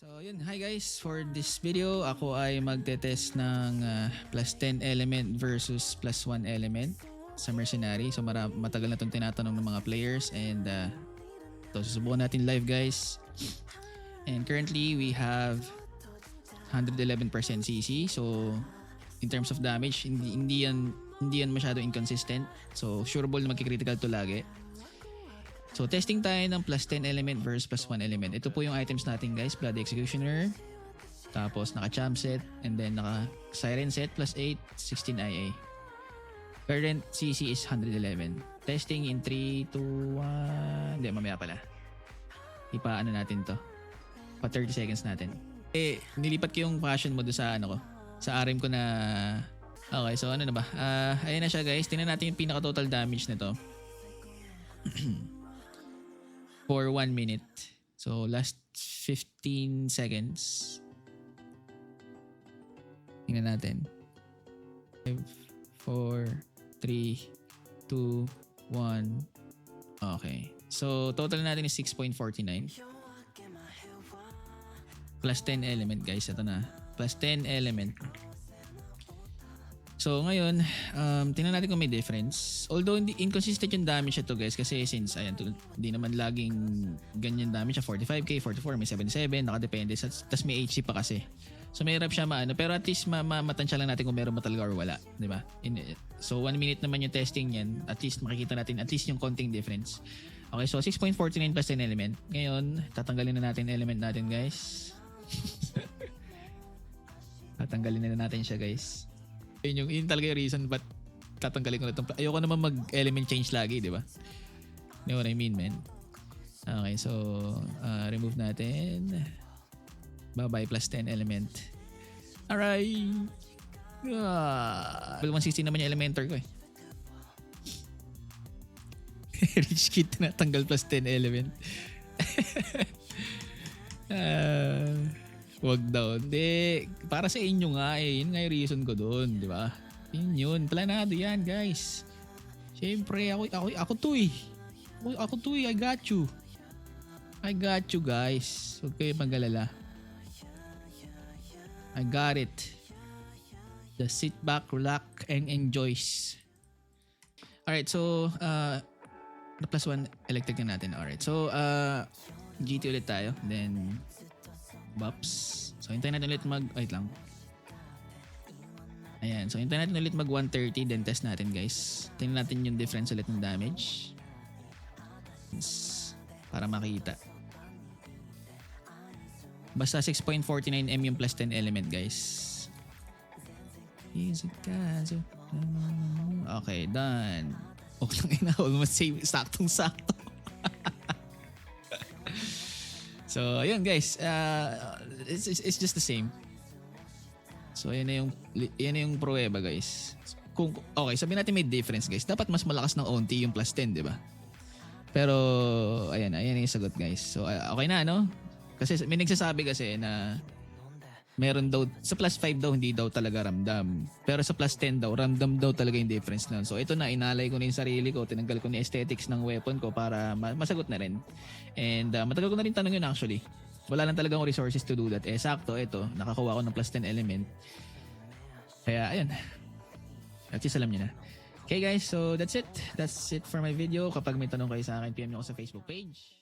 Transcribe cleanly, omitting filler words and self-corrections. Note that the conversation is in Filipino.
So yun, hi guys, for this video ako ay magte-test ng plus 10 element versus plus 1 element sa mercenary. So matagal na itong tinatanong ng mga players and ito susubukan natin live guys. And currently we have 111% CC. So in terms of damage, hindi yan masyado inconsistent. So sureable na magki-critical to lagi. So testing tayo ng plus 10 element versus plus 1 element. Ito po yung items natin guys. Bloody Executioner, tapos naka-champ set, and then naka-siren set plus 8, 16 IA. Current CC is 111. Testing in 3, 2, 1. Hindi, mamaya pala. Ipaano natin to. Pa 30 seconds natin. Nilipat ko yung passion mo doon sa ko. Sa RM ko na... Okay, so ano na ba? Ayan na siya guys. Tingnan natin yung pinaka-total damage nito. For 1 minute. So last 15 seconds. Tingnan natin. 5, 4, 3, 2, 1. Okay. So total natin is 6.49. Plus 10 element guys. Ito na. Plus 10 element. So ngayon, tingnan natin kung may difference. Although inconsistent yung damage ito guys kasi since ayan, hindi naman laging ganyan damage siya. 45k, 44, may 77, nakadepende. Tapos may HC pa kasi. So may rep siya maano. Pero at least matansya lang natin kung meron ba talaga or wala. Diba? So 1 minute naman yung testing yan. At least makikita natin at least yung konting difference. Okay, so 6.49 plus 10 element. Ngayon, tatanggalin na natin element natin guys. Tatanggalin na natin siya guys. Yun talaga yung reason ba't tatanggalin ko na itong... Ayoko naman mag-element change lagi, di ba? You know what I mean, man? Okay, so... remove natin. Bye-bye plus 10 element. Alright! Level 160 naman yung elementor ko eh. Rich kid na tanggal plus 10 element. Wag daw. Hindi. Para sa inyo nga eh. Yun nga yung reason ko doon. Di ba? Yun. Planado yan guys. Siyempre ako to eh. Ako to eh. I got you. I got you guys. Huwag kayo mag-alala. I got it. Just sit back, relax, and enjoys. Alright. So, plus 1 electric na natin. Alright. So, GT ulit tayo. Then, Bops. So, hintayin natin ulit wait lang. Ayan. So, hintayin natin ulit mag 130. Then, test natin guys. Tingnan natin yung difference ulit ng damage. Para makita. Basta 6.49M yung plus 10 element guys. Okay, done. Okay na. Almost same. Saktong-sakto. So, ayun guys, it's just the same. So, yan na yung pruweba guys. Okay, sabihin natin may difference guys. Dapat mas malakas ng onti yung plus 10, di ba? Pero, ayan yung sagot guys. So, okay na, no? Kasi may nagsasabi kasi na meron daw, sa plus 5 daw hindi daw talaga ramdam. Pero sa plus 10 daw, ramdam daw talaga yung difference nun. So ito na, inalay ko na yung sarili ko, tinanggal ko na yung aesthetics ng weapon ko para masagot na rin. And matagal ko na rin tanong yun actually. Wala lang talaga akong resources to do that. Sakto, ito, nakakuha ko ng plus 10 element. Kaya, ayun. At least alam nyo na. Okay guys, so that's it. That's it for my video. Kapag may tanong kayo sa akin, PM nyo ako sa Facebook page.